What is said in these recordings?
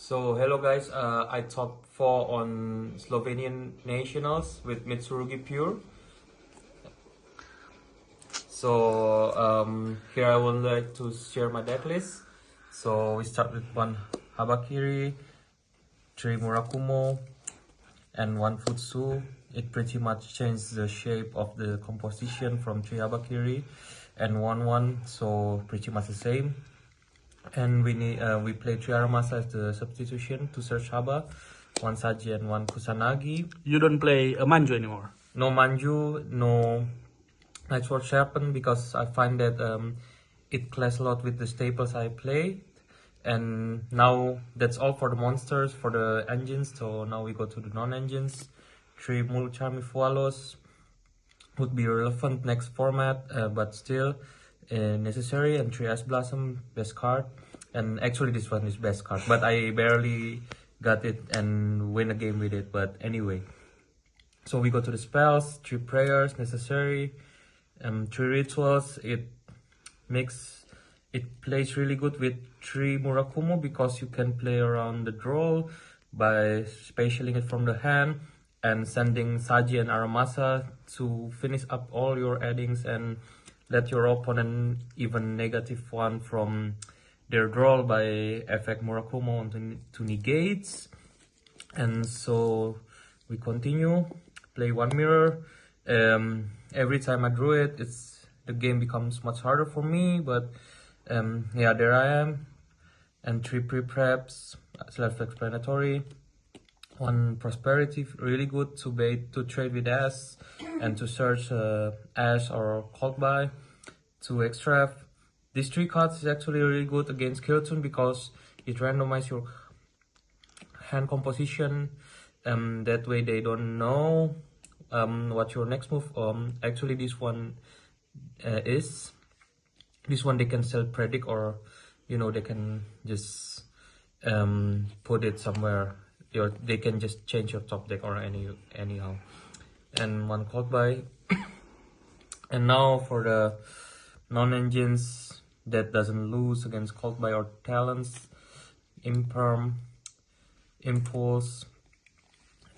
So hello guys, I top 4 on Slovenian nationals with Mitsurugi Pure. So here I would like to share my deck list. So we start with 1 Habakiri, 3 Murakumo, and 1 Futsu. It pretty much changed the shape of the composition from 3 Habakiri and 1-1, so pretty much the same. And we play 3 Aramasa as the substitution to search Haba, 1 Saji and 1 Kusanagi. You don't play a Manju anymore? No Manju, no Nightsword Sharpen, because I find that it clashes a lot with the staples I play. And now that's all for the monsters, for the engines. So now we go to the non-engines. 3 Mulucharmi Fualos would be relevant next format, but still necessary. And 3 Ice Blossom, best card. And actually this one is best card, but I barely got it and win a game with it. But anyway, so we go to the spells. 3 prayers, necessary. 3 rituals. It plays really good with 3 Murakumo, because you can play around the draw by spatialing it from the hand and sending Saji and Aramasa to finish up all your addings and let your opponent even -1 from their draw by effect Murakumo to negates. And so we continue, play 1 mirror. Every time I drew it, the game becomes much harder for me, but yeah, there I am. And 3 pre-preps, self-explanatory. 1 prosperity, really good to trade with Ash and to search Ash or Cold Buy. 2 extra. These 3 cards is actually really good against Kiltun, because it randomizes your hand composition. That way they don't know what your next move. Actually this one is. This one they can self-predict, or they can just put it somewhere. They can just change your top deck or anyhow. And 1 Cold Buy. And now for the non-engines that doesn't lose against Cold Buy or Talents. Imperm, Impulse,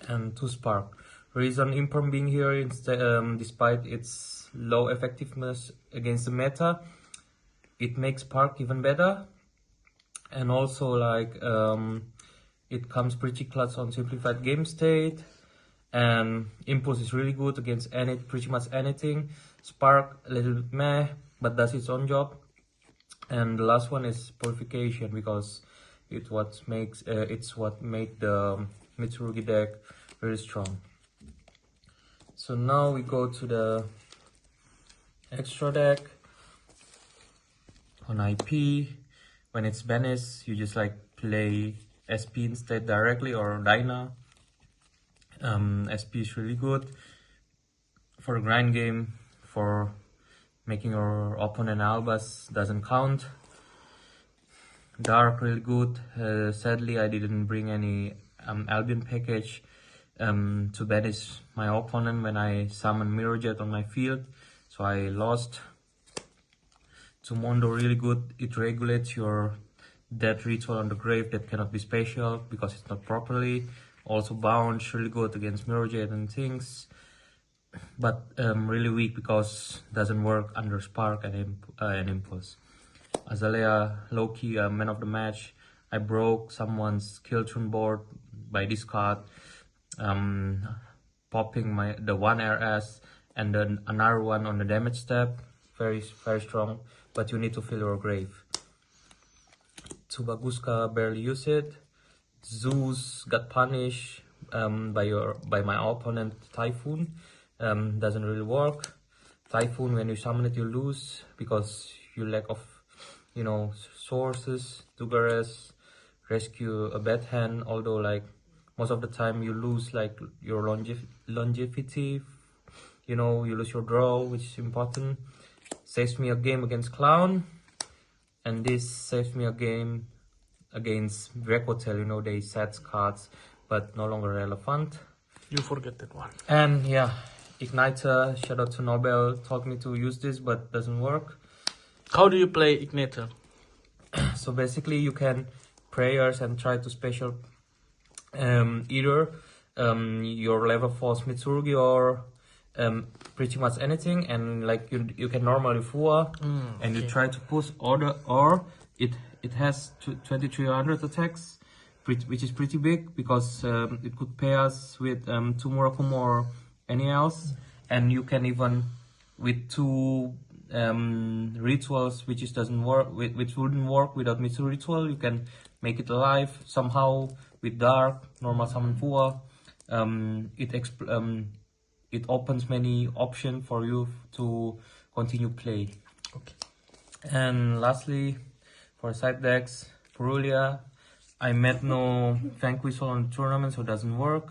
and 2 Spark. Reason Imperm being here, despite its low effectiveness against the meta, it makes Spark even better. And also like it comes pretty clutch on simplified game state. And Impulse is really good against pretty much anything. Spark a little bit meh, but does its own job. And the last one is Purification, because it's what made the Mitsurugi deck very strong. So now we go to the extra deck. On IP, when it's banished, you just like play SP instead directly, or Dyna. SP is really good for a grind game, for making your opponent Albas doesn't count. Dark, really good. Sadly, I didn't bring any Albion package to banish my opponent when I summoned Mirror Jet on my field, so I lost. To Mondo, really good. It regulates your death ritual on the grave that cannot be spatial because it's not properly. Also Bounce, really good against Mirror Jet and things, but really weak because doesn't work under Spark and Impulse. Azalea, low-key man of the match. I broke someone's Kiltun board by this card, popping the 1 RS and then another one on the damage step. Very, very strong, but you need to fill your grave. Tubaguska, barely use it. Zeus got punished by my opponent Typhoon. Doesn't really work. Typhoon, when you summon it, you lose because you lack of sources. Tugares, rescue a bad hand, although like most of the time you lose like your longevity. You lose your draw, which is important. Saves me a game against Clown, and this saves me a game against Rekotel. They set cards but no longer relevant. You forget that one. And yeah, Igniter, shout out to Nobel, taught me to use this but doesn't work. How do you play Igniter? So basically you can prayers and try to special either your level false Mitsurugi or pretty much anything, and like you can normally full and you try to push order, or it has 2300 attacks, which is pretty big because it could pay us with 2 Murakumo or any else, and you can even with 2 rituals which doesn't work, which wouldn't work without Mitsu ritual, you can make it alive somehow with dark normal summon Fua. It opens many options for you to continue play. Okay. And lastly, for side decks, Purulia, I met no Vanquisher on the tournament, so it doesn't work.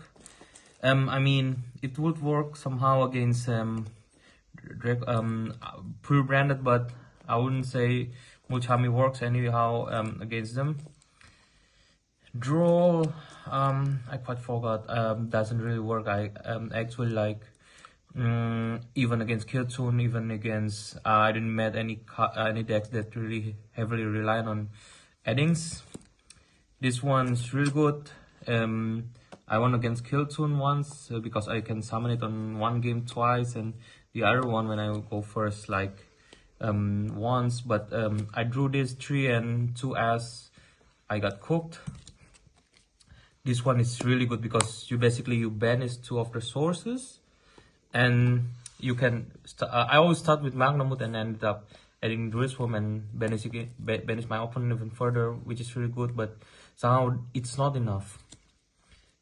I mean, it would work somehow against pre-branded, but I wouldn't say Mulchami works anyhow against them. Draw, I quite forgot, doesn't really work. I actually like even against Killtune, even against I didn't met any deck that really heavily rely on addings. This one's really good. I won against Killtune once because I can summon it on one game twice, and the other one when I go first like once. But I drew this 3 and 2 as I got cooked. This one is really good because you banish 2 of the sources, and you can. I always start with Magnamut and ended up adding Druidform and banish my opponent even further, which is really good. But somehow it's not enough.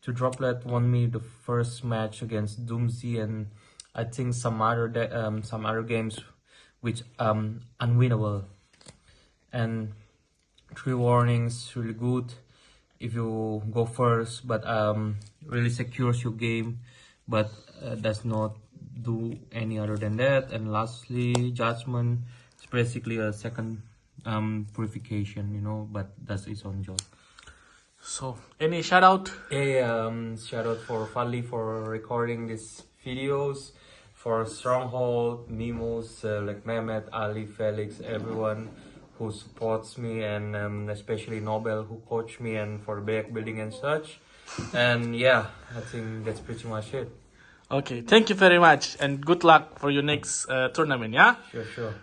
To Droplet won me the first match against Doomsday, and I think some other games which unwinnable. And 3 warnings really good if you go first, but really secures your game, but does not do any other than that. And lastly, Judgment is basically a second purification, you know, but that's its own job. So, any shout out? Shout out for Fali for recording these videos, for Stronghold, Mimos, like Mehmet, Ali, Felix, everyone who supports me, and especially Nobel who coached me, and for back building and such. And yeah, I think that's pretty much it. Okay, thank you very much, and good luck for your next tournament, yeah? Sure.